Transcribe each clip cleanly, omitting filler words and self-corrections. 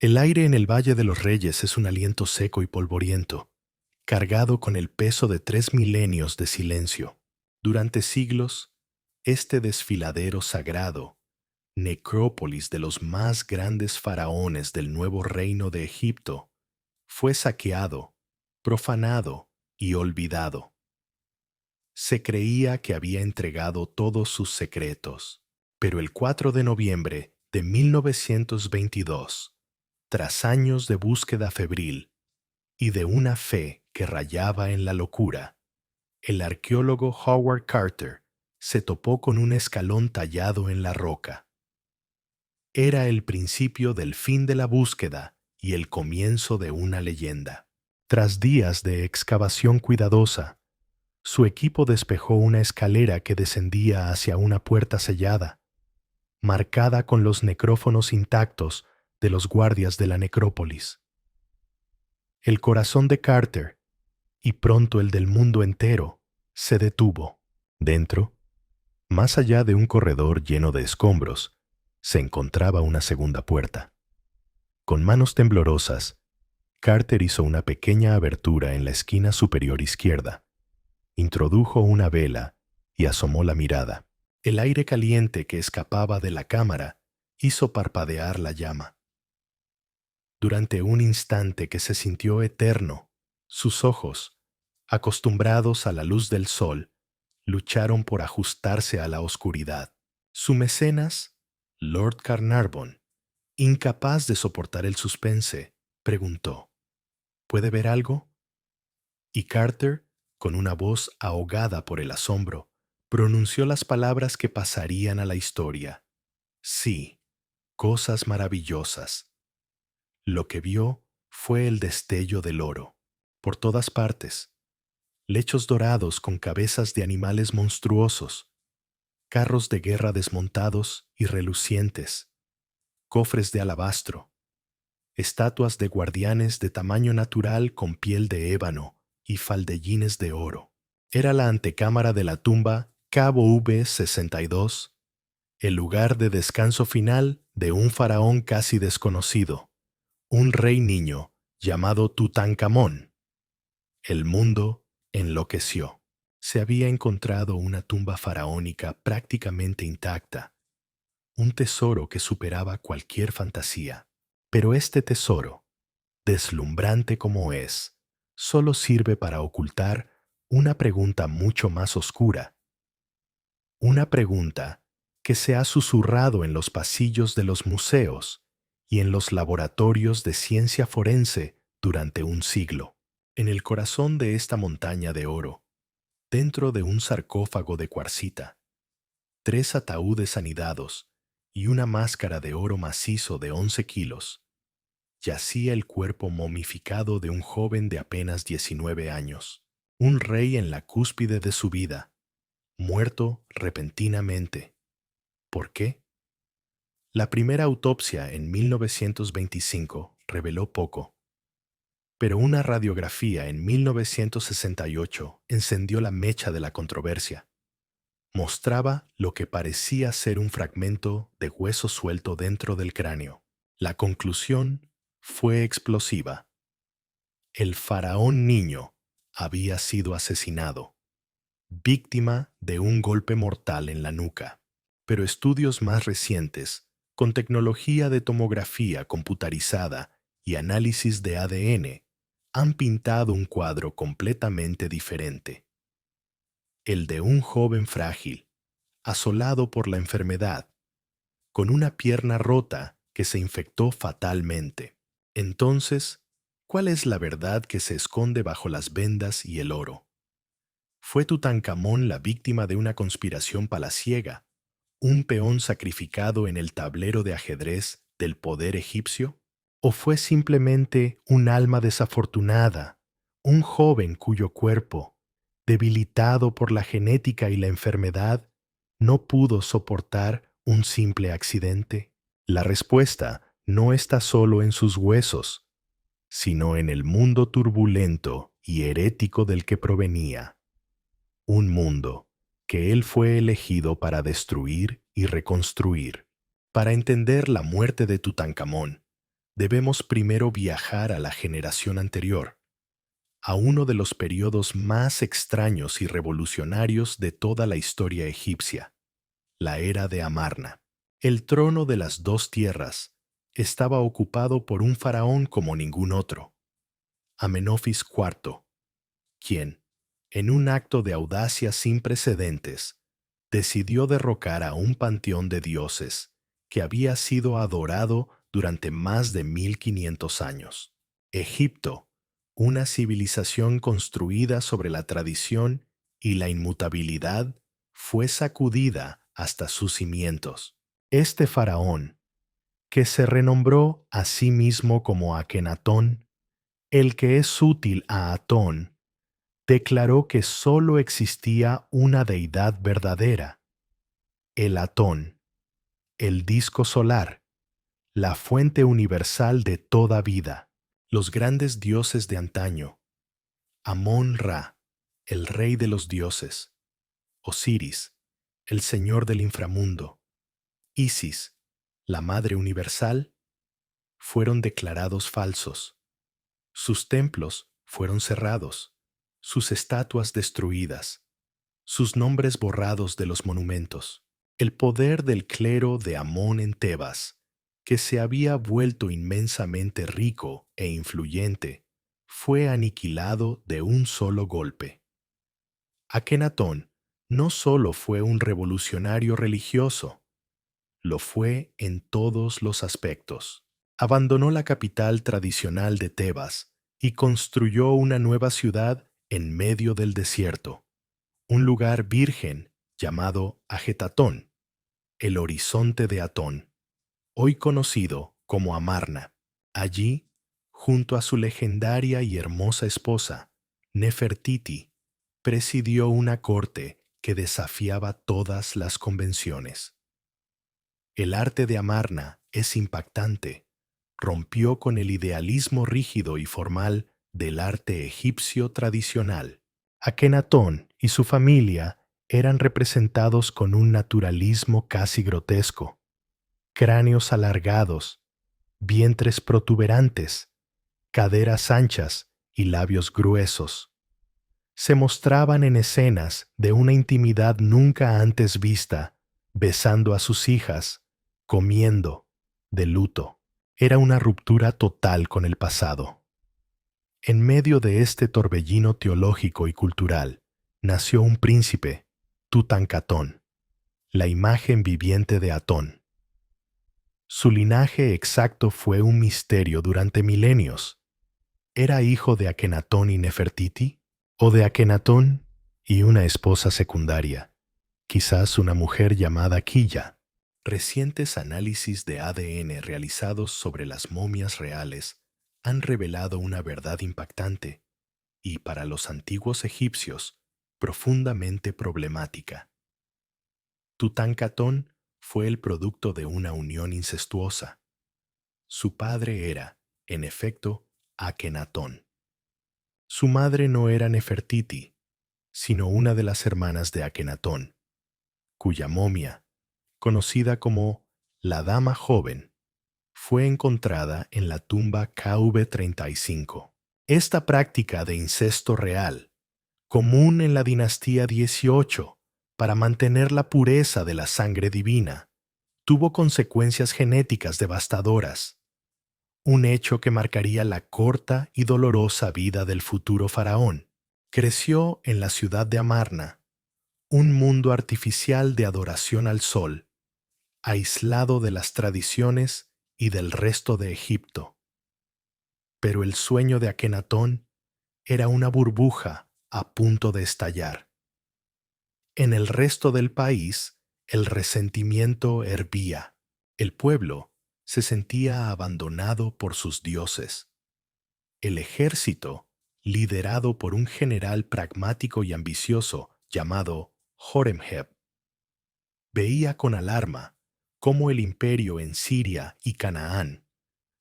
El aire en el Valle de los Reyes es un aliento seco y polvoriento, cargado con el peso de 3 milenios de silencio. Durante siglos, este desfiladero sagrado, necrópolis de los más grandes faraones del nuevo reino de Egipto, fue saqueado, profanado y olvidado. Se creía que había entregado todos sus secretos, pero el 4 de noviembre de 1922, tras años de búsqueda febril y de una fe que rayaba en la locura, el arqueólogo Howard Carter se topó con un escalón tallado en la roca. Era el principio del fin de la búsqueda y el comienzo de una leyenda. Tras días de excavación cuidadosa, su equipo despejó una escalera que descendía hacia una puerta sellada, marcada con los necrófonos intactos de los guardias de la necrópolis. El corazón de Carter, y pronto el del mundo entero, se detuvo. Dentro, más allá de un corredor lleno de escombros, se encontraba una segunda puerta. Con manos temblorosas, Carter hizo una pequeña abertura en la esquina superior izquierda, introdujo una vela y asomó la mirada. El aire caliente que escapaba de la cámara hizo parpadear la llama. Durante un instante que se sintió eterno, sus ojos, acostumbrados a la luz del sol, lucharon por ajustarse a la oscuridad. Su mecenas, Lord Carnarvon, incapaz de soportar el suspense, preguntó: ¿Puede ver algo? Y Carter, con una voz ahogada por el asombro, pronunció las palabras que pasarían a la historia. Sí, cosas maravillosas. Lo que vio fue el destello del oro. Por todas partes, lechos dorados con cabezas de animales monstruosos, carros de guerra desmontados y relucientes, cofres de alabastro, estatuas de guardianes de tamaño natural con piel de ébano y faldellines de oro. Era la antecámara de la tumba Cabo V62, el lugar de descanso final de un faraón casi desconocido, un rey niño llamado Tutankamón. El mundo enloqueció. Se había encontrado una tumba faraónica prácticamente intacta, un tesoro que superaba cualquier fantasía. Pero este tesoro, deslumbrante como es, solo sirve para ocultar una pregunta mucho más oscura. Una pregunta que se ha susurrado en los pasillos de los museos y en los laboratorios de ciencia forense durante un siglo. En el corazón de esta montaña de oro, dentro de un sarcófago de cuarcita, 3 ataúdes anidados y una máscara de oro macizo de 11 kilos, yacía el cuerpo momificado de un joven de apenas 19 años, un rey en la cúspide de su vida, muerto repentinamente. ¿Por qué? La primera autopsia en 1925 reveló poco, pero una radiografía en 1968 encendió la mecha de la controversia. Mostraba lo que parecía ser un fragmento de hueso suelto dentro del cráneo. La conclusión fue explosiva. El faraón niño había sido asesinado, víctima de un golpe mortal en la nuca. Pero estudios más recientes, con tecnología de tomografía computarizada y análisis de ADN, han pintado un cuadro completamente diferente. El de un joven frágil, asolado por la enfermedad, con una pierna rota que se infectó fatalmente. Entonces, ¿cuál es la verdad que se esconde bajo las vendas y el oro? ¿Fue Tutankamón la víctima de una conspiración palaciega, un peón sacrificado en el tablero de ajedrez del poder egipcio? ¿O fue simplemente un alma desafortunada, un joven cuyo cuerpo, debilitado por la genética y la enfermedad, no pudo soportar un simple accidente? La respuesta no está solo en sus huesos, sino en el mundo turbulento y herético del que provenía. Un mundo que él fue elegido para destruir y reconstruir. Para entender la muerte de Tutankamón, debemos primero viajar a la generación anterior, a uno de los periodos más extraños y revolucionarios de toda la historia egipcia, la era de Amarna. El trono de las dos tierras estaba ocupado por un faraón como ningún otro, Amenofis IV, quien, en un acto de audacia sin precedentes, decidió derrocar a un panteón de dioses que había sido adorado durante más de 1500 años. Egipto, una civilización construida sobre la tradición y la inmutabilidad, fue sacudida hasta sus cimientos. Este faraón, que se renombró a sí mismo como Akenatón, el que es útil a Atón, declaró que sólo existía una deidad verdadera, el Atón, el disco solar, la fuente universal de toda vida. Los grandes dioses de antaño, Amón-Ra, el rey de los dioses, Osiris, el señor del inframundo, Isis, la madre universal, fueron declarados falsos. Sus templos fueron cerrados, sus estatuas destruidas, sus nombres borrados de los monumentos. El poder del clero de Amón en Tebas, que se había vuelto inmensamente rico e influyente, fue aniquilado de un solo golpe. Akenatón no solo fue un revolucionario religioso, lo fue en todos los aspectos. Abandonó la capital tradicional de Tebas y construyó una nueva ciudad en medio del desierto, un lugar virgen llamado Ajetatón, el horizonte de Atón, hoy conocido como Amarna. Allí, junto a su legendaria y hermosa esposa, Nefertiti, presidió una corte que desafiaba todas las convenciones. El arte de Amarna es impactante. Rompió con el idealismo rígido y formal del arte egipcio tradicional. Akenatón y su familia eran representados con un naturalismo casi grotesco. Cráneos alargados, vientres protuberantes, caderas anchas y labios gruesos. Se mostraban en escenas de una intimidad nunca antes vista, besando a sus hijas, comiendo, de luto. Era una ruptura total con el pasado. En medio de este torbellino teológico y cultural, nació un príncipe, Tutankamón, la imagen viviente de Atón. Su linaje exacto fue un misterio durante milenios. ¿Era hijo de Akenatón y Nefertiti? ¿O de Akenatón y una esposa secundaria, quizás una mujer llamada Quilla? Recientes análisis de ADN realizados sobre las momias reales han revelado una verdad impactante y, para los antiguos egipcios, profundamente problemática. Tutankamón fue el producto de una unión incestuosa. Su padre era, en efecto, Akenatón. Su madre no era Nefertiti, sino una de las hermanas de Akenatón, cuya momia, conocida como la Dama Joven, fue encontrada en la tumba KV-35. Esta práctica de incesto real, común en la dinastía 18 para mantener la pureza de la sangre divina, tuvo consecuencias genéticas devastadoras, un hecho que marcaría la corta y dolorosa vida del futuro faraón. Creció en la ciudad de Amarna, un mundo artificial de adoración al sol, aislado de las tradiciones y del resto de Egipto. Pero el sueño de Akenatón era una burbuja a punto de estallar. En el resto del país, el resentimiento hervía. El pueblo se sentía abandonado por sus dioses. El ejército, liderado por un general pragmático y ambicioso llamado Horemheb, veía con alarma cómo el imperio en Siria y Canaán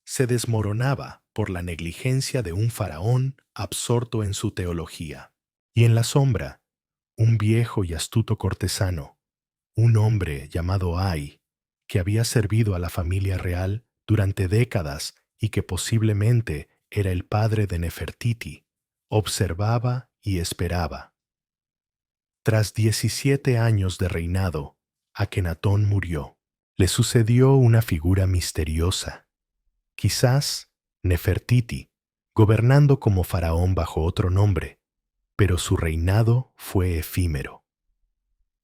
se desmoronaba por la negligencia de un faraón absorto en su teología. Y en la sombra, un viejo y astuto cortesano, un hombre llamado Ai, que había servido a la familia real durante décadas y que posiblemente era el padre de Nefertiti, observaba y esperaba. Tras 17 años de reinado, Akenatón murió. Le sucedió una figura misteriosa, quizás Nefertiti, gobernando como faraón bajo otro nombre, pero su reinado fue efímero.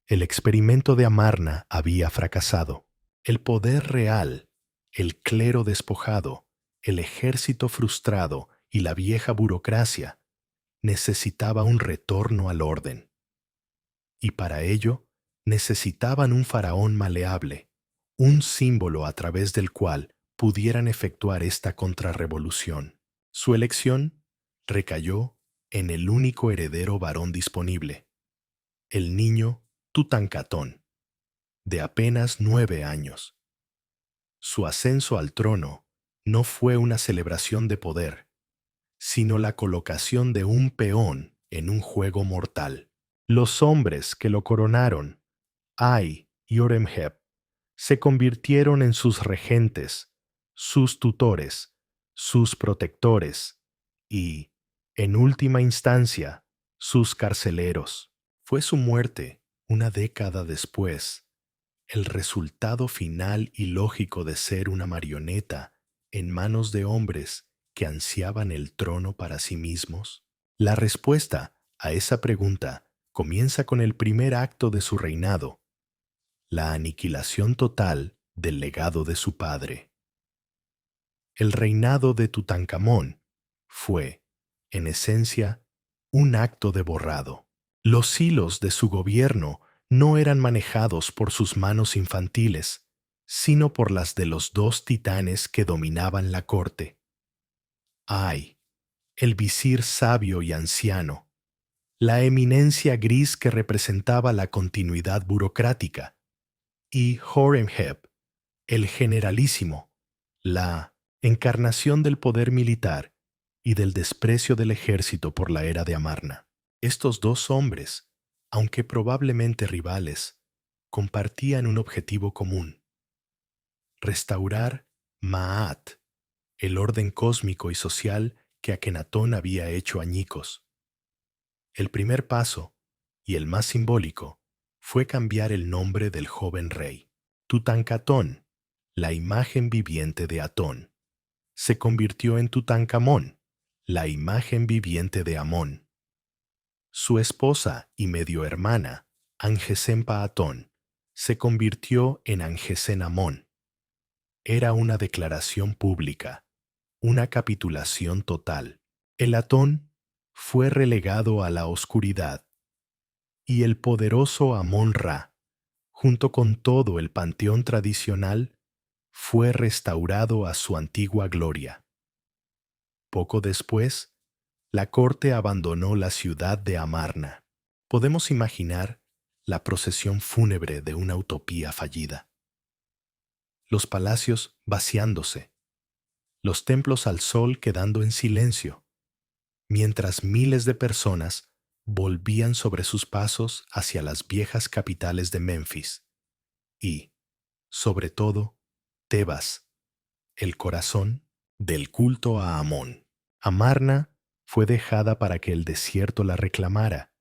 El experimento de Amarna había fracasado. El poder real, el clero despojado, el ejército frustrado y la vieja burocracia necesitaba un retorno al orden. Y para ello necesitaban un faraón maleable, un símbolo a través del cual pudieran efectuar esta contrarrevolución. Su elección recayó en el único heredero varón disponible, el niño Tutankatón, de apenas 9 años. Su ascenso al trono no fue una celebración de poder, sino la colocación de un peón en un juego mortal. Los hombres que lo coronaron, Ay y Horemheb, se convirtieron en sus regentes, sus tutores, sus protectores y, en última instancia, sus carceleros. Fue su muerte, una década después, el resultado final y lógico de ser una marioneta en manos de hombres que ansiaban el trono para sí mismos? La respuesta a esa pregunta comienza con el primer acto de su reinado, la aniquilación total del legado de su padre. El reinado de Tutankamón fue, en esencia, un acto de borrado. Los hilos de su gobierno no eran manejados por sus manos infantiles, sino por las de los dos titanes que dominaban la corte. Ay, el visir sabio y anciano, la eminencia gris que representaba la continuidad burocrática, y Horemheb, el generalísimo, la encarnación del poder militar y del desprecio del ejército por la era de Amarna. Estos dos hombres, aunque probablemente rivales, compartían un objetivo común: restaurar Ma'at, el orden cósmico y social que Akenatón había hecho añicos. El primer paso, y el más simbólico, fue cambiar el nombre del joven rey. Tutankatón, la imagen viviente de Atón, se convirtió en Tutankamón, la imagen viviente de Amón. Su esposa y medio hermana, Angesenpa-Atón, se convirtió en Angesen-Amón. Era una declaración pública, una capitulación total. El Atón fue relegado a la oscuridad, y el poderoso Amón-Ra, junto con todo el panteón tradicional, fue restaurado a su antigua gloria. Poco después, la corte abandonó la ciudad de Amarna. Podemos imaginar la procesión fúnebre de una utopía fallida. Los palacios vaciándose, los templos al sol quedando en silencio, mientras miles de personas volvían sobre sus pasos hacia las viejas capitales de Memphis y, sobre todo, Tebas, el corazón del culto a Amón. Amarna fue dejada para que el desierto la reclamara,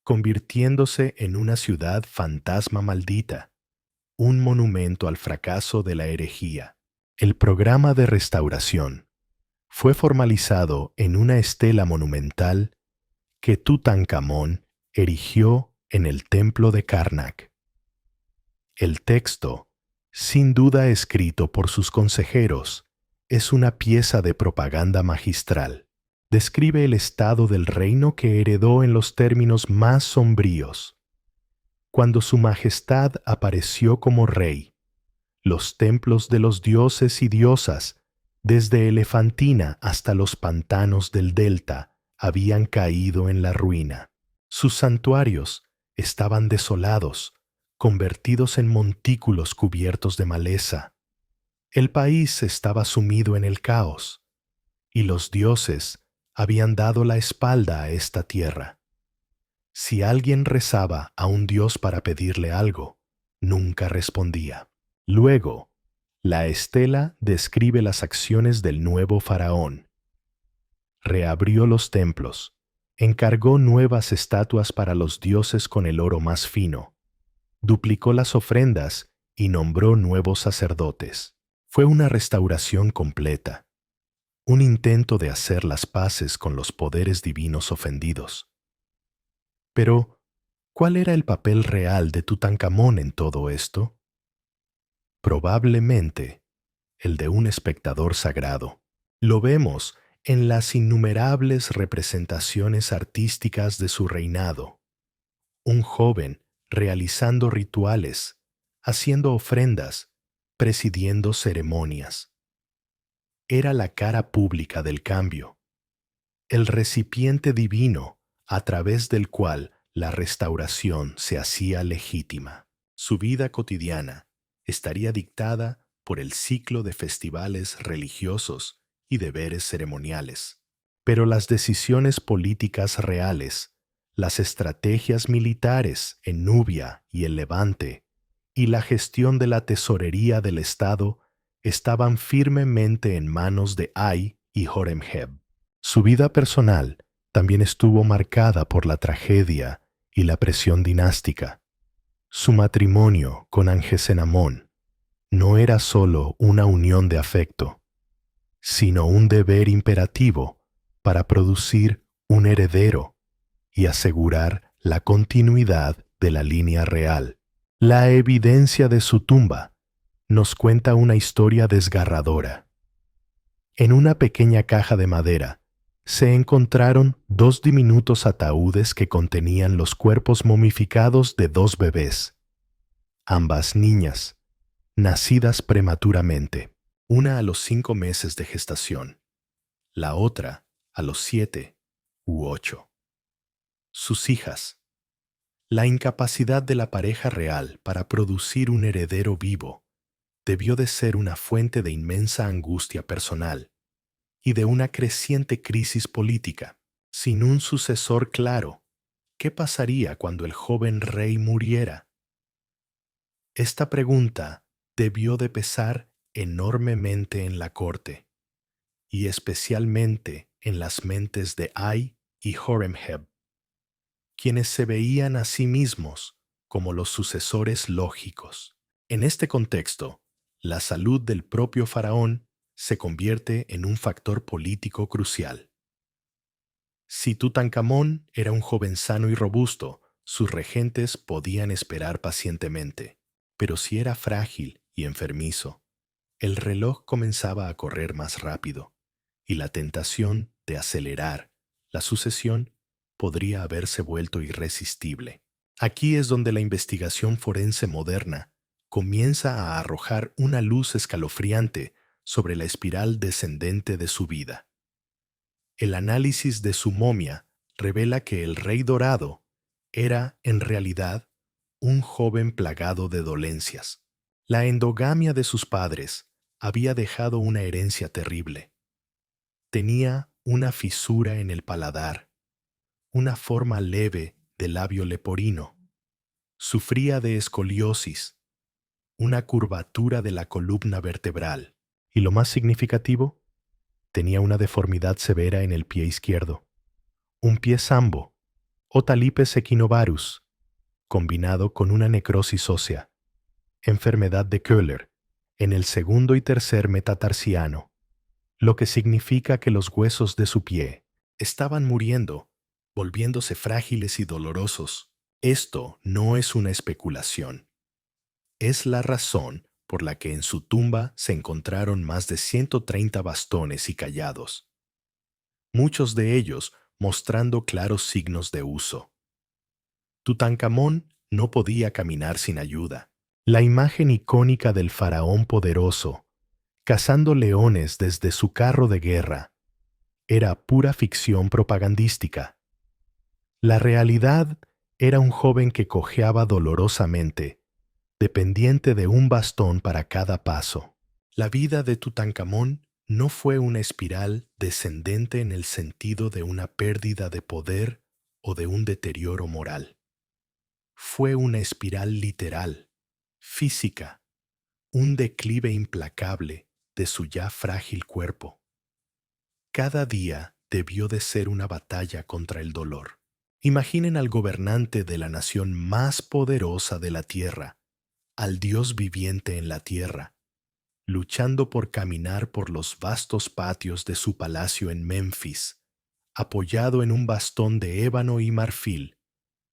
convirtiéndose en una ciudad fantasma maldita, un monumento al fracaso de la herejía. El programa de restauración fue formalizado en una estela monumental que Tutankamón erigió en el templo de Karnak. El texto, sin duda escrito por sus consejeros, es una pieza de propaganda magistral. Describe el estado del reino que heredó en los términos más sombríos. Cuando su majestad apareció como rey, los templos de los dioses y diosas, desde Elefantina hasta los pantanos del delta, habían caído en la ruina. Sus santuarios estaban desolados, convertidos en montículos cubiertos de maleza. El país estaba sumido en el caos, y los dioses habían dado la espalda a esta tierra. Si alguien rezaba a un dios para pedirle algo, nunca respondía. Luego, La estela describe las acciones del nuevo faraón. Reabrió los templos, encargó nuevas estatuas para los dioses con el oro más fino, duplicó las ofrendas y nombró nuevos sacerdotes. Fue una restauración completa, un intento de hacer las paces con los poderes divinos ofendidos. Pero, ¿cuál era el papel real de Tutankamón en todo esto? Probablemente el de un espectador sagrado. Lo vemos en las innumerables representaciones artísticas de su reinado. Un joven realizando rituales, haciendo ofrendas, presidiendo ceremonias. Era la cara pública del cambio, el recipiente divino a través del cual la restauración se hacía legítima. Su vida cotidiana estaría dictada por el ciclo de festivales religiosos y deberes ceremoniales. Pero las decisiones políticas reales, las estrategias militares en Nubia y el Levante, y la gestión de la tesorería del Estado estaban firmemente en manos de Ay y Horemheb. Su vida personal también estuvo marcada por la tragedia y la presión dinástica. Su matrimonio con Angesenamón no era solo una unión de afecto, sino un deber imperativo para producir un heredero y asegurar la continuidad de la línea real. La evidencia de su tumba nos cuenta una historia desgarradora. En una pequeña caja de madera se encontraron 2 diminutos ataúdes que contenían los cuerpos momificados de 2 bebés, ambas niñas, nacidas prematuramente, una a los 5 meses de gestación, la otra a los 7 u 8. Sus hijas. La incapacidad de la pareja real para producir un heredero vivo debió de ser una fuente de inmensa angustia personal y de una creciente crisis política. Sin un sucesor claro, ¿qué pasaría cuando el joven rey muriera? Esta pregunta debió de pesar enormemente en la corte, y especialmente en las mentes de Ay y Horemheb, quienes se veían a sí mismos como los sucesores lógicos. En este contexto, la salud del propio faraón se convierte en un factor político crucial. Si Tutankamón era un joven sano y robusto, sus regentes podían esperar pacientemente. Pero si era frágil y enfermizo, el reloj comenzaba a correr más rápido, y la tentación de acelerar la sucesión podría haberse vuelto irresistible. Aquí es donde la investigación forense moderna comienza a arrojar una luz escalofriante sobre la espiral descendente de su vida. El análisis de su momia revela que el rey dorado era, en realidad, un joven plagado de dolencias. La endogamia de sus padres había dejado una herencia terrible. Tenía una fisura en el paladar, una forma leve de labio leporino. Sufría de escoliosis, una curvatura de la columna vertebral. Y lo más significativo, tenía una deformidad severa en el pie izquierdo, un pie sambo, o talipes equinovarus, combinado con una necrosis ósea, enfermedad de Köhler, en el segundo y tercer metatarsiano, lo que significa que los huesos de su pie estaban muriendo, volviéndose frágiles y dolorosos. Esto no es una especulación. Es la razón por la que en su tumba se encontraron más de 130 bastones y callados, muchos de ellos mostrando claros signos de uso. Tutankamón no podía caminar sin ayuda. La imagen icónica del faraón poderoso, cazando leones desde su carro de guerra, era pura ficción propagandística. La realidad era un joven que cojeaba dolorosamente, dependiente de un bastón para cada paso. La vida de Tutankamón no fue una espiral descendente en el sentido de una pérdida de poder o de un deterioro moral. Fue una espiral literal, física, un declive implacable de su ya frágil cuerpo. Cada día debió de ser una batalla contra el dolor. Imaginen al gobernante de la nación más poderosa de la tierra, al Dios viviente en la tierra, luchando por caminar por los vastos patios de su palacio en Memphis, apoyado en un bastón de ébano y marfil,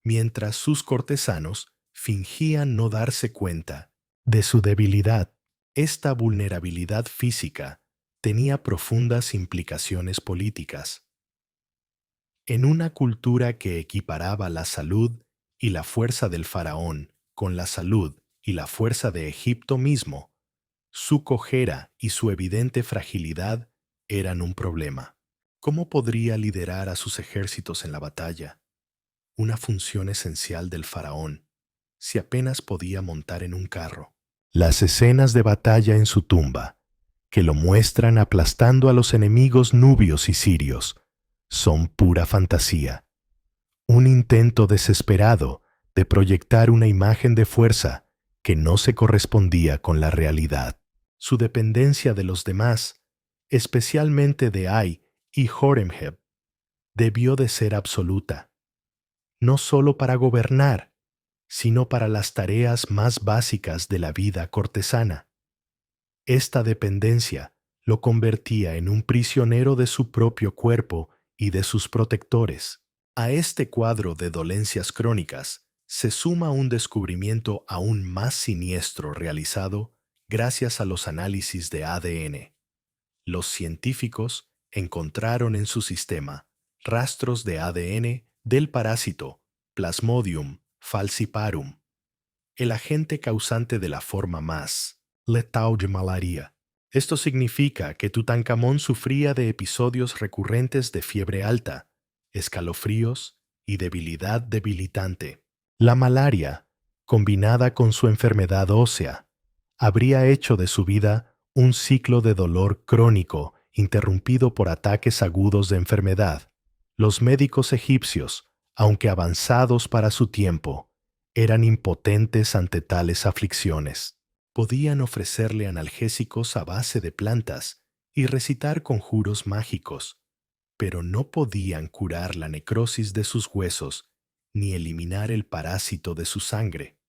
mientras sus cortesanos fingían no darse cuenta de su debilidad. Esta vulnerabilidad física tenía profundas implicaciones políticas. En una cultura que equiparaba la salud y la fuerza del faraón con la salud y la fuerza de Egipto mismo, su cojera y su evidente fragilidad eran un problema. ¿Cómo podría liderar a sus ejércitos en la batalla? Una función esencial del faraón, si apenas podía montar en un carro. Las escenas de batalla en su tumba, que lo muestran aplastando a los enemigos nubios y sirios, son pura fantasía. Un intento desesperado de proyectar una imagen de fuerza que no se correspondía con la realidad. Su dependencia de los demás, especialmente de Ai y Horemheb, debió de ser absoluta, no solo para gobernar, sino para las tareas más básicas de la vida cortesana. Esta dependencia lo convertía en un prisionero de su propio cuerpo y de sus protectores. A este cuadro de dolencias crónicas se suma un descubrimiento aún más siniestro realizado gracias a los análisis de ADN. Los científicos encontraron en su sistema rastros de ADN del parásito Plasmodium falciparum, el agente causante de la forma más letal de malaria. Esto significa que Tutankamón sufría de episodios recurrentes de fiebre alta, escalofríos y debilidad debilitante. La malaria, combinada con su enfermedad ósea, habría hecho de su vida un ciclo de dolor crónico interrumpido por ataques agudos de enfermedad. Los médicos egipcios, aunque avanzados para su tiempo, eran impotentes ante tales aflicciones. Podían ofrecerle analgésicos a base de plantas y recitar conjuros mágicos, pero no podían curar la necrosis de sus huesos ni eliminar el parásito de su sangre.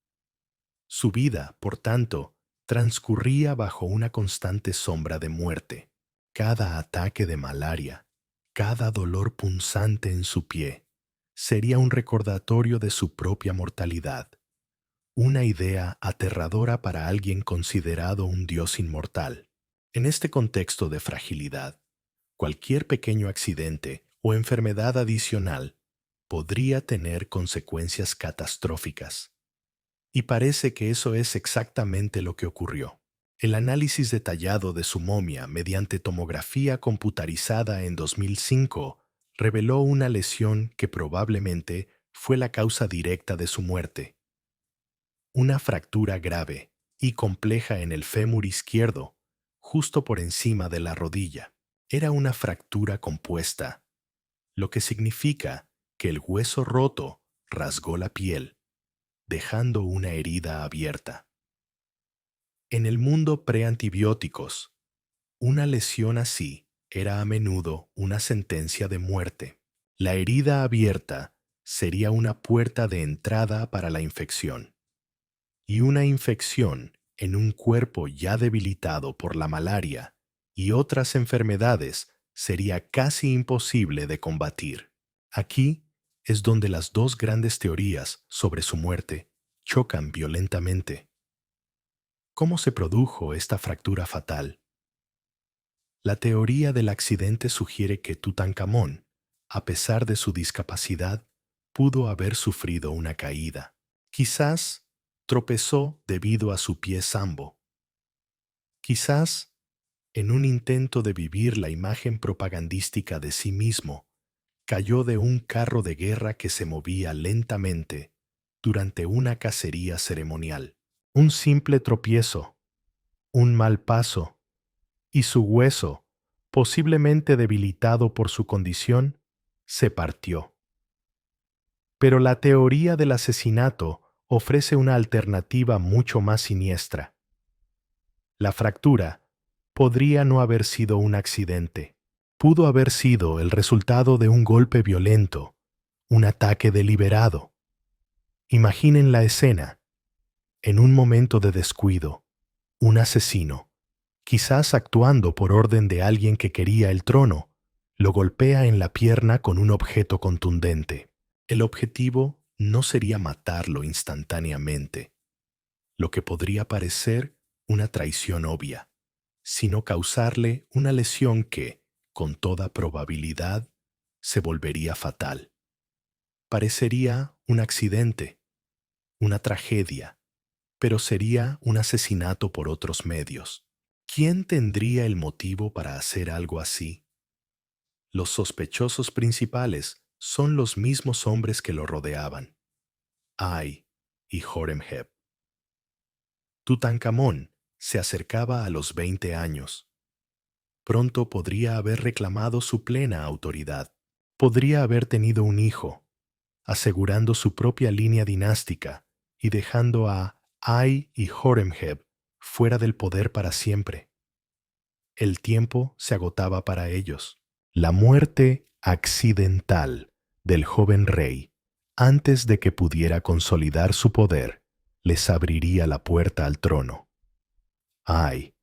Su vida, por tanto, transcurría bajo una constante sombra de muerte. Cada ataque de malaria, cada dolor punzante en su pie, sería un recordatorio de su propia mortalidad. Una idea aterradora para alguien considerado un dios inmortal. En este contexto de fragilidad, cualquier pequeño accidente o enfermedad adicional podría tener consecuencias catastróficas. Y parece que eso es exactamente lo que ocurrió. El análisis detallado de su momia mediante tomografía computarizada en 2005 reveló una lesión que probablemente fue la causa directa de su muerte. Una fractura grave y compleja en el fémur izquierdo, justo por encima de la rodilla. Era una fractura compuesta, lo que significa que el hueso roto rasgó la piel, dejando una herida abierta. En el mundo preantibióticos, una lesión así era a menudo una sentencia de muerte. La herida abierta sería una puerta de entrada para la infección. Y una infección en un cuerpo ya debilitado por la malaria y otras enfermedades sería casi imposible de combatir. Aquí es donde las dos grandes teorías sobre su muerte chocan violentamente. ¿Cómo se produjo esta fractura fatal? La teoría del accidente sugiere que Tutankamón, a pesar de su discapacidad, pudo haber sufrido una caída. Quizás tropezó debido a su pie sambo. Quizás, en un intento de vivir la imagen propagandística de sí mismo, cayó de un carro de guerra que se movía lentamente durante una cacería ceremonial. Un simple tropiezo, un mal paso, y su hueso, posiblemente debilitado por su condición, se partió. Pero la teoría del asesinato ofrece una alternativa mucho más siniestra. La fractura podría no haber sido un accidente. Pudo haber sido el resultado de un golpe violento, un ataque deliberado. Imaginen la escena. En un momento de descuido, un asesino, quizás actuando por orden de alguien que quería el trono, lo golpea en la pierna con un objeto contundente. El objetivo no sería matarlo instantáneamente, lo que podría parecer una traición obvia, sino causarle una lesión que, con toda probabilidad, se volvería fatal. Parecería un accidente, una tragedia, pero sería un asesinato por otros medios. ¿Quién tendría el motivo para hacer algo así? Los sospechosos principales son los mismos hombres que lo rodeaban, Ay y Horemheb. Tutankamón se acercaba a los 20 años. Pronto podría haber reclamado su plena autoridad. Podría haber tenido un hijo, asegurando su propia línea dinástica y dejando a Ay y Horemheb fuera del poder para siempre. El tiempo se agotaba para ellos. La muerte accidental del joven rey, antes de que pudiera consolidar su poder, les abriría la puerta al trono. Ay,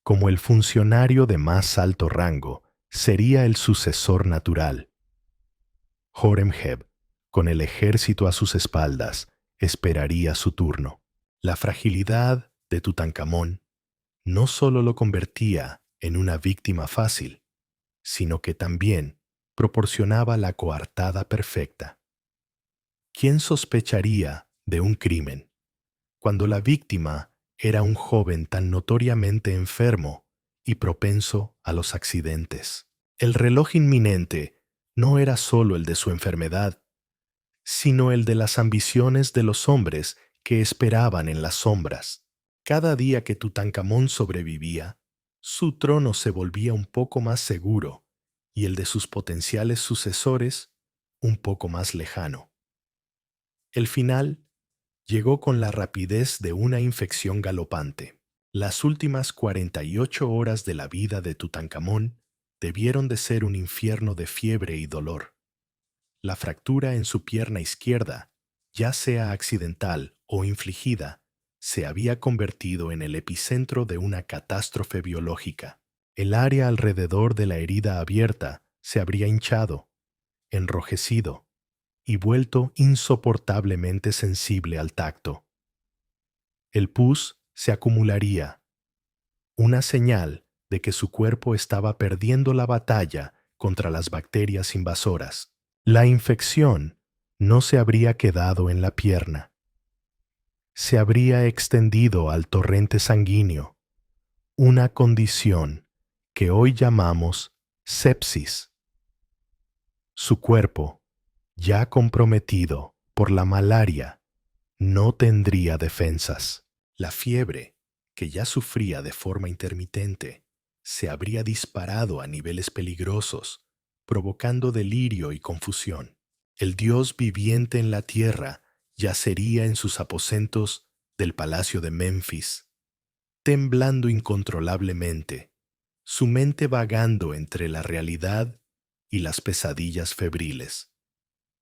como el funcionario de más alto rango, sería el sucesor natural. Horemheb, con el ejército a sus espaldas, esperaría su turno. La fragilidad de Tutankamón no solo lo convertía en una víctima fácil, sino que también proporcionaba la coartada perfecta. ¿Quién sospecharía de un crimen cuando la víctima era un joven tan notoriamente enfermo y propenso a los accidentes? El reloj inminente no era solo el de su enfermedad, sino el de las ambiciones de los hombres que esperaban en las sombras. Cada día que Tutankamón sobrevivía, su trono se volvía un poco más seguro y el de sus potenciales sucesores un poco más lejano. El final llegó con la rapidez de una infección galopante. Las últimas 48 horas de la vida de Tutankamón debieron de ser un infierno de fiebre y dolor. La fractura en su pierna izquierda, ya sea accidental o infligida, se había convertido en el epicentro de una catástrofe biológica. El área alrededor de la herida abierta se habría hinchado, enrojecido y vuelto insoportablemente sensible al tacto. El pus se acumularía, una señal de que su cuerpo estaba perdiendo la batalla contra las bacterias invasoras. La infección no se habría quedado en la pierna. Se habría extendido al torrente sanguíneo, una condición que hoy llamamos sepsis. Su cuerpo, ya comprometido por la malaria, no tendría defensas. La fiebre, que ya sufría de forma intermitente, se habría disparado a niveles peligrosos, provocando delirio y confusión. El Dios viviente en la tierra yacería en sus aposentos del palacio de Memphis, temblando incontrolablemente, su mente vagando entre la realidad y las pesadillas febriles.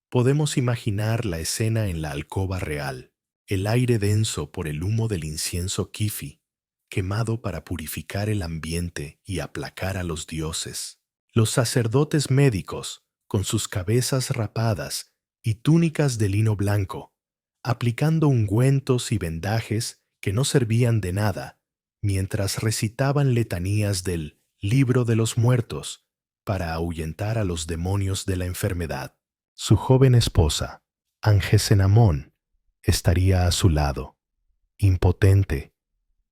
Podemos imaginar la escena en la alcoba real, el aire denso por el humo del incienso kifi, quemado para purificar el ambiente y aplacar a los dioses. Los sacerdotes médicos, con sus cabezas rapadas y túnicas de lino blanco, aplicando ungüentos y vendajes que no servían de nada, mientras recitaban letanías del Libro de los Muertos para ahuyentar a los demonios de la enfermedad. Su joven esposa, Angesenamón, estaría a su lado, impotente,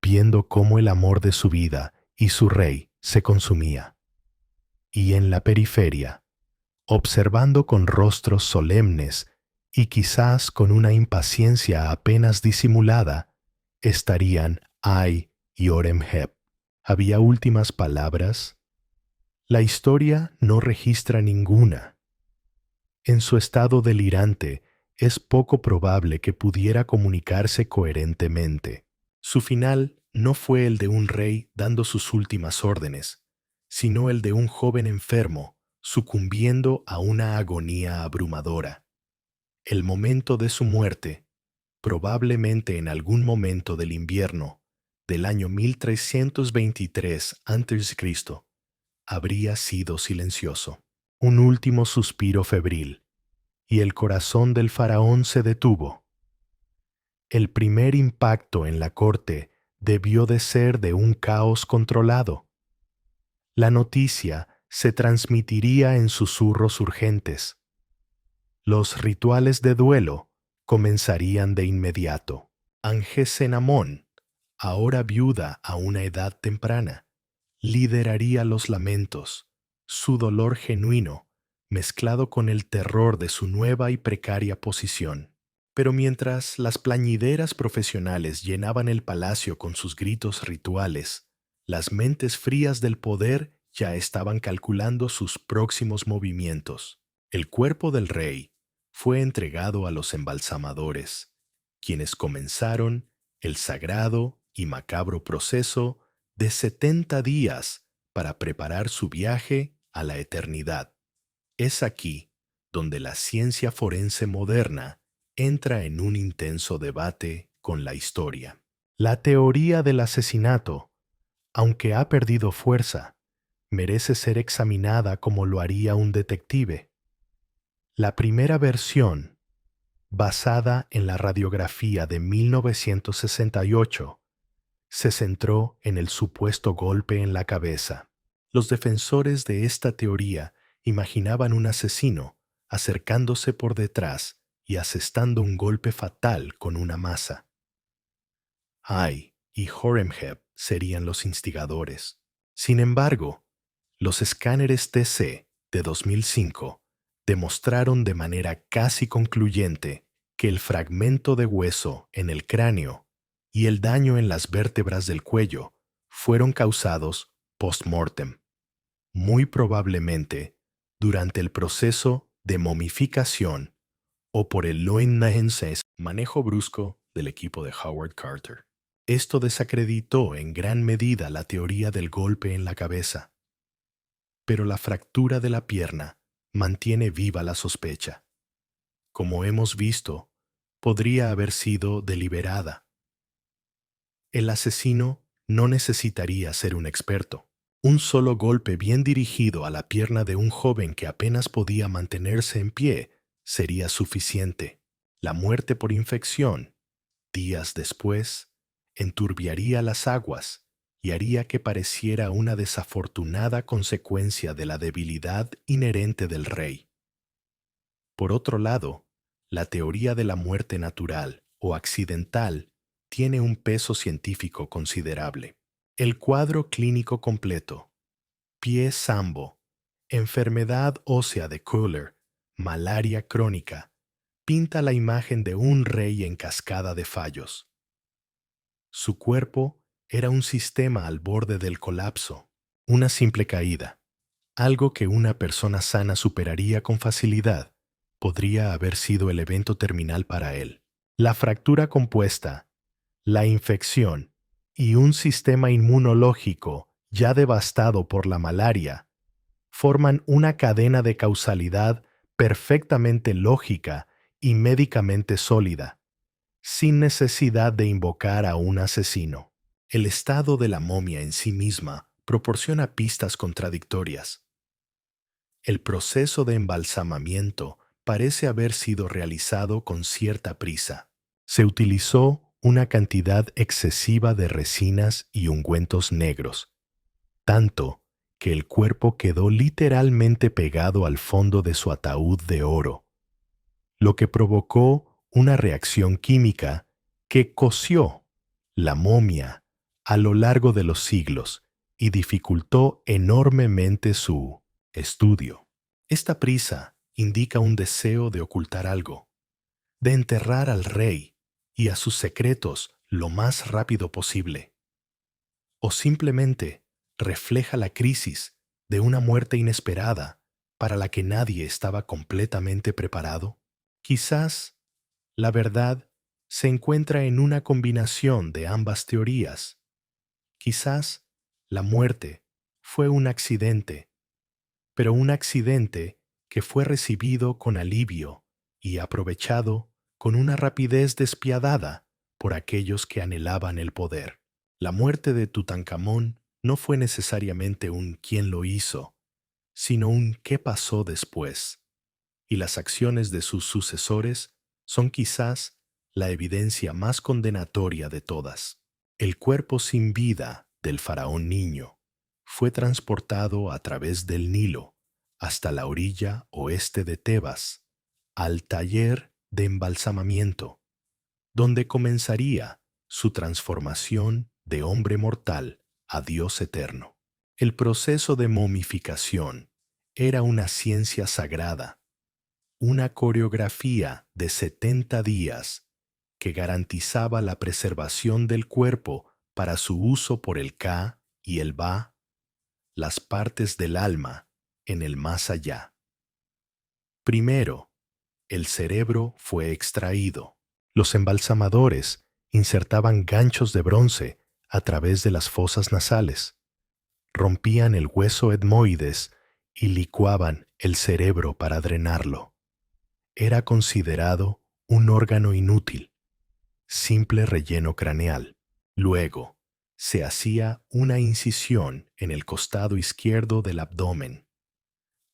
viendo cómo el amor de su vida y su rey se consumía. Y en la periferia, observando con rostros solemnes y quizás con una impaciencia apenas disimulada, estarían Ay y Horemheb. ¿Había últimas palabras? La historia no registra ninguna. En su estado delirante, es poco probable que pudiera comunicarse coherentemente. Su final no fue el de un rey dando sus últimas órdenes, sino el de un joven enfermo sucumbiendo a una agonía abrumadora. El momento de su muerte, probablemente en algún momento del invierno del año 1323 a.C., habría sido silencioso. Un último suspiro febril, y el corazón del faraón se detuvo. El primer impacto en la corte debió de ser de un caos controlado. La noticia se transmitiría en susurros urgentes. Los rituales de duelo comenzarían de inmediato. Angesenamón, ahora viuda a una edad temprana, lideraría los lamentos, su dolor genuino, mezclado con el terror de su nueva y precaria posición. Pero mientras las plañideras profesionales llenaban el palacio con sus gritos rituales, las mentes frías del poder ya estaban calculando sus próximos movimientos. El cuerpo del rey fue entregado a los embalsamadores, quienes comenzaron el sagrado y macabro proceso de 70 días para preparar su viaje a la eternidad. Es aquí donde la ciencia forense moderna entra en un intenso debate con la historia. La teoría del asesinato, aunque ha perdido fuerza, merece ser examinada como lo haría un detective. La primera versión, basada en la radiografía de 1968, se centró en el supuesto golpe en la cabeza. Los defensores de esta teoría imaginaban un asesino acercándose por detrás y asestando un golpe fatal con una maza. Ay y Horemheb serían los instigadores. Sin embargo, los escáneres TC de 2005 demostraron de manera casi concluyente que el fragmento de hueso en el cráneo y el daño en las vértebras del cuello fueron causados post-mortem, muy probablemente durante el proceso de momificación o por el Loennaenses, manejo brusco del equipo de Howard Carter. Esto desacreditó en gran medida la teoría del golpe en la cabeza, pero la fractura de la pierna mantiene viva la sospecha. Como hemos visto, podría haber sido deliberada. El asesino no necesitaría ser un experto. Un solo golpe bien dirigido a la pierna de un joven que apenas podía mantenerse en pie sería suficiente. La muerte por infección, días después, enturbiaría las aguas y haría que pareciera una desafortunada consecuencia de la debilidad inherente del rey. Por otro lado, la teoría de la muerte natural o accidental tiene un peso científico considerable. El cuadro clínico completo, pie sambo, enfermedad ósea de Köhler, malaria crónica, pinta la imagen de un rey en cascada de fallos. Su cuerpo era un sistema al borde del colapso, una simple caída, algo que una persona sana superaría con facilidad, podría haber sido el evento terminal para él. La fractura compuesta, la infección y un sistema inmunológico ya devastado por la malaria forman una cadena de causalidad perfectamente lógica y médicamente sólida, sin necesidad de invocar a un asesino. El estado de la momia en sí misma proporciona pistas contradictorias. El proceso de embalsamamiento parece haber sido realizado con cierta prisa. Se utilizó una cantidad excesiva de resinas y ungüentos negros, tanto que el cuerpo quedó literalmente pegado al fondo de su ataúd de oro, lo que provocó una reacción química que coció la momia a lo largo de los siglos y dificultó enormemente su estudio. Esta prisa indica un deseo de ocultar algo, de enterrar al rey y a sus secretos lo más rápido posible, o simplemente refleja la crisis de una muerte inesperada para la que nadie estaba completamente preparado. Quizás la verdad se encuentra en una combinación de ambas teorías. Quizás la muerte fue un accidente, pero un accidente que fue recibido con alivio y aprovechado con una rapidez despiadada por aquellos que anhelaban el poder. La muerte de Tutankamón no fue necesariamente un quién lo hizo, sino un qué pasó después, y las acciones de sus sucesores son quizás la evidencia más condenatoria de todas. El cuerpo sin vida del faraón niño fue transportado a través del Nilo hasta la orilla oeste de Tebas, al taller de embalsamamiento, donde comenzaría su transformación de hombre mortal a Dios eterno. El proceso de momificación era una ciencia sagrada, una coreografía de 70 días que garantizaba la preservación del cuerpo para su uso por el Ka y el Ba, las partes del alma, en el más allá. Primero, el cerebro fue extraído. Los embalsamadores insertaban ganchos de bronce a través de las fosas nasales, rompían el hueso etmoides y licuaban el cerebro para drenarlo. Era considerado un órgano inútil, simple relleno craneal. Luego, se hacía una incisión en el costado izquierdo del abdomen.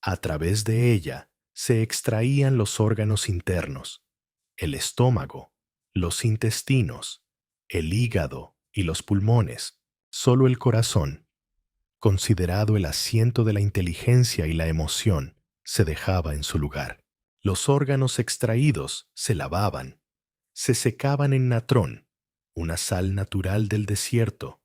A través de ella se extraían los órganos internos, el estómago, los intestinos, el hígado y los pulmones. Solo el corazón, considerado el asiento de la inteligencia y la emoción, se dejaba en su lugar. Los órganos extraídos se lavaban, se secaban en natrón, una sal natural del desierto,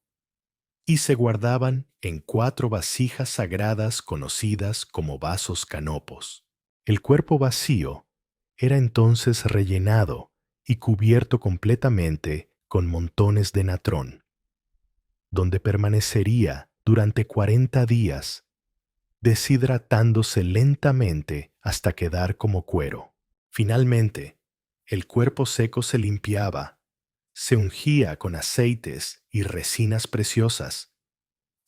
y se guardaban en 4 vasijas sagradas conocidas como vasos canopos. El cuerpo vacío era entonces rellenado y cubierto completamente con montones de natrón, donde permanecería durante 40 días, deshidratándose lentamente hasta quedar como cuero. Finalmente, el cuerpo seco se limpiaba, se ungía con aceites y resinas preciosas,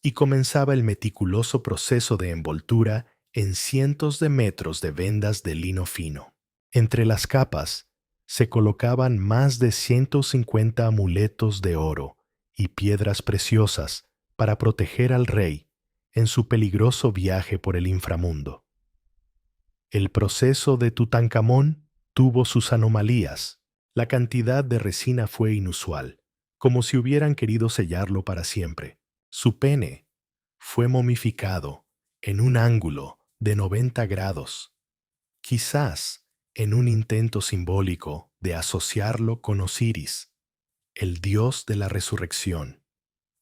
y comenzaba el meticuloso proceso de envoltura en cientos de metros de vendas de lino fino. Entre las capas se colocaban más de 150 amuletos de oro y piedras preciosas para proteger al rey en su peligroso viaje por el inframundo. El proceso de Tutankamón tuvo sus anomalías. La cantidad de resina fue inusual, como si hubieran querido sellarlo para siempre. Su pene fue momificado en un ángulo de 90 grados, quizás en un intento simbólico de asociarlo con Osiris, el dios de la resurrección,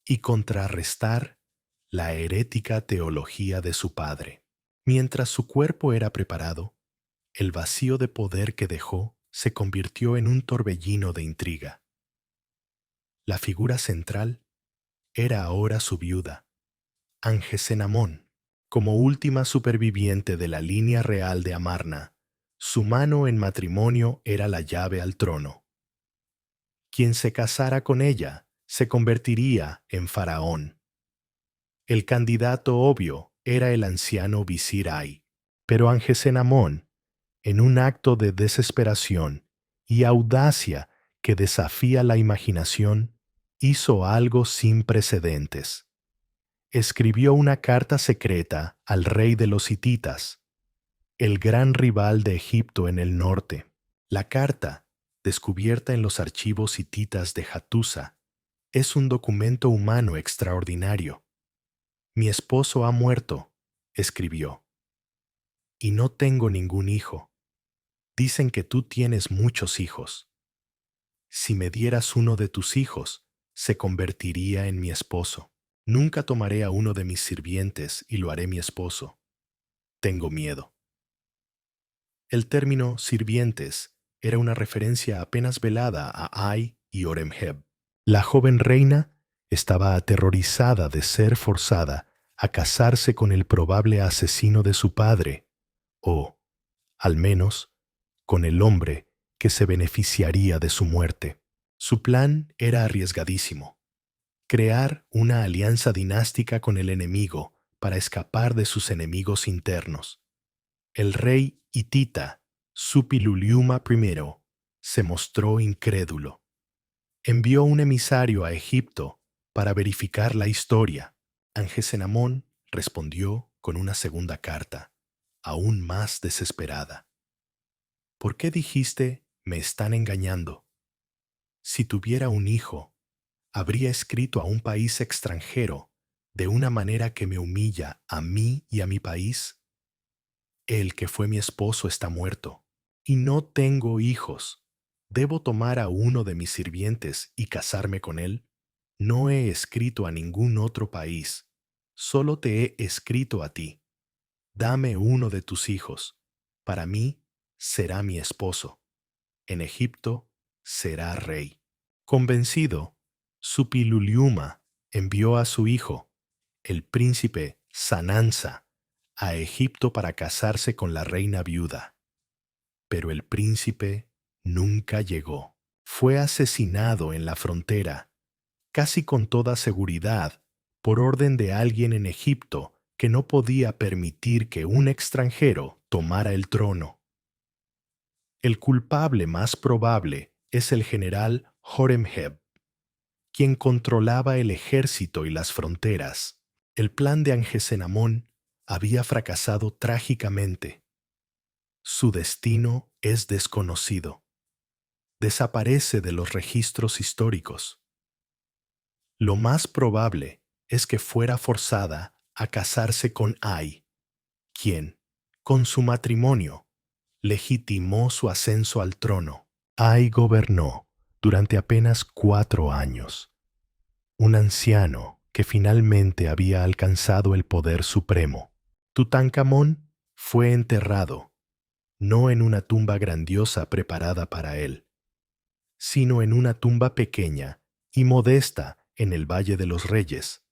y contrarrestar la herética teología de su padre. Mientras su cuerpo era preparado, el vacío de poder que dejó se convirtió en un torbellino de intriga. La figura central era ahora su viuda, Angesenamón. Como última superviviente de la línea real de Amarna, su mano en matrimonio era la llave al trono. Quien se casara con ella se convertiría en faraón. El candidato obvio era el anciano visir Ay, pero Angesenamón, en un acto de desesperación y audacia que desafía la imaginación, hizo algo sin precedentes. Escribió una carta secreta al rey de los hititas, el gran rival de Egipto en el norte. La carta, descubierta en los archivos hititas de Hattusa, es un documento humano extraordinario. Mi esposo ha muerto, escribió, y no tengo ningún hijo. Dicen que tú tienes muchos hijos. Si me dieras uno de tus hijos, se convertiría en mi esposo. Nunca tomaré a uno de mis sirvientes y lo haré mi esposo. Tengo miedo. El término sirvientes era una referencia apenas velada a Ay y Oremheb. La joven reina estaba aterrorizada de ser forzada a casarse con el probable asesino de su padre, o, al menos, con el hombre que se beneficiaría de su muerte. Su plan era arriesgadísimo. crear una alianza dinástica con el enemigo para escapar de sus enemigos internos. El rey hitita, Suppiluliuma I, se mostró incrédulo. Envió un emisario a Egipto para verificar la historia. Angesenamón respondió con una segunda carta, aún más desesperada. ¿Por qué dijiste, me están engañando? Si tuviera un hijo, habría escrito a un país extranjero de una manera que me humilla a mí y a mi país. El que fue mi esposo está muerto, y no tengo hijos. ¿Debo tomar a uno de mis sirvientes y casarme con él? No he escrito a ningún otro país, solo te he escrito a ti. Dame uno de tus hijos. Para mí será mi esposo. En Egipto será rey. Convencido, Suppiluliuma envió a su hijo, el príncipe Sanansa, a Egipto para casarse con la reina viuda. Pero el príncipe nunca llegó. Fue asesinado en la frontera, casi con toda seguridad, por orden de alguien en Egipto que no podía permitir que un extranjero tomara el trono. El culpable más probable es el general Horemheb, quien controlaba el ejército y las fronteras. El plan de Angesenamón había fracasado trágicamente. Su destino es desconocido. Desaparece de los registros históricos. Lo más probable es que fuera forzada a casarse con Ay, quien, con su matrimonio, legitimó su ascenso al trono. Ay gobernó durante apenas 4 años. Un anciano que finalmente había alcanzado el poder supremo. Tutankamón fue enterrado, no en una tumba grandiosa preparada para él, sino en una tumba pequeña y modesta en el Valle de los Reyes,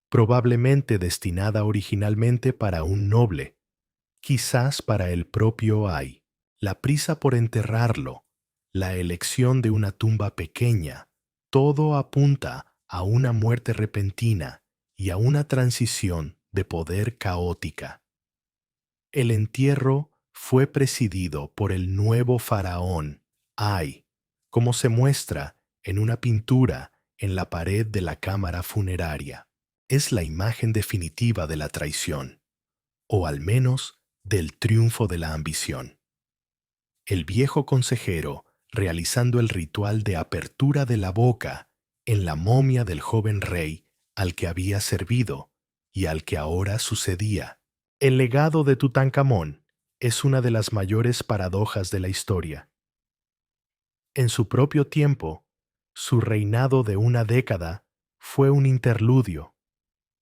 probablemente destinada originalmente para un noble, quizás para el propio Ay. La prisa por enterrarlo, la elección de una tumba pequeña, todo apunta a una muerte repentina y a una transición de poder caótica. El entierro fue presidido por el nuevo faraón, Ay, como se muestra en una pintura en la pared de la cámara funeraria. Es la imagen definitiva de la traición, o al menos del triunfo de la ambición. El viejo consejero realizando el ritual de apertura de la boca en la momia del joven rey al que había servido y al que ahora sucedía. El legado de Tutankamón es una de las mayores paradojas de la historia. En su propio tiempo, su reinado de una década fue un interludio,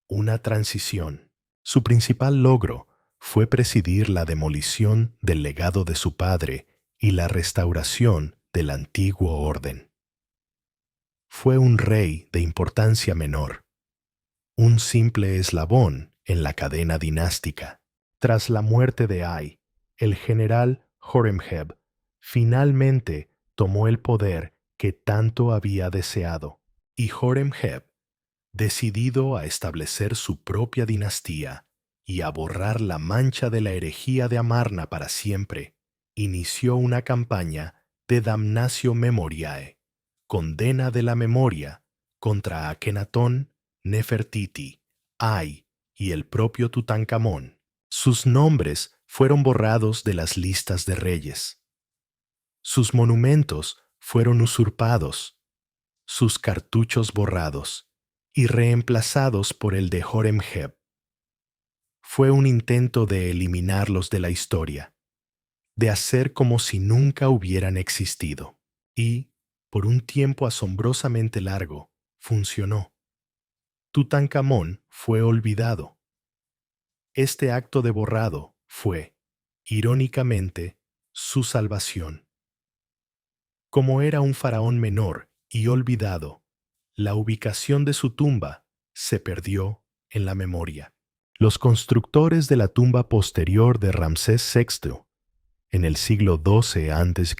una transición. Su principal logro fue presidir la demolición del legado de su padre y la restauración del antiguo orden. Fue un rey de importancia menor, un simple eslabón en la cadena dinástica. Tras la muerte de Ay, el general Horemheb finalmente tomó el poder que tanto había deseado, y Horemheb, decidido a establecer su propia dinastía y a borrar la mancha de la herejía de Amarna para siempre, inició una campaña de damnatio memoriae, condena de la memoria, contra Akenatón, Nefertiti, Ay y el propio Tutankamón. Sus nombres fueron borrados de las listas de reyes. Sus monumentos fueron usurpados, sus cartuchos borrados y reemplazados por el de Horemheb. Fue un intento de eliminarlos de la historia, de hacer como si nunca hubieran existido. Y, por un tiempo asombrosamente largo, funcionó. Tutankamón fue olvidado. Este acto de borrado fue, irónicamente, su salvación. Como era un faraón menor y olvidado, la ubicación de su tumba se perdió en la memoria. Los constructores de la tumba posterior de Ramsés VI, en el siglo XII a.C.,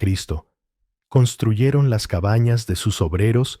construyeron las cabañas de sus obreros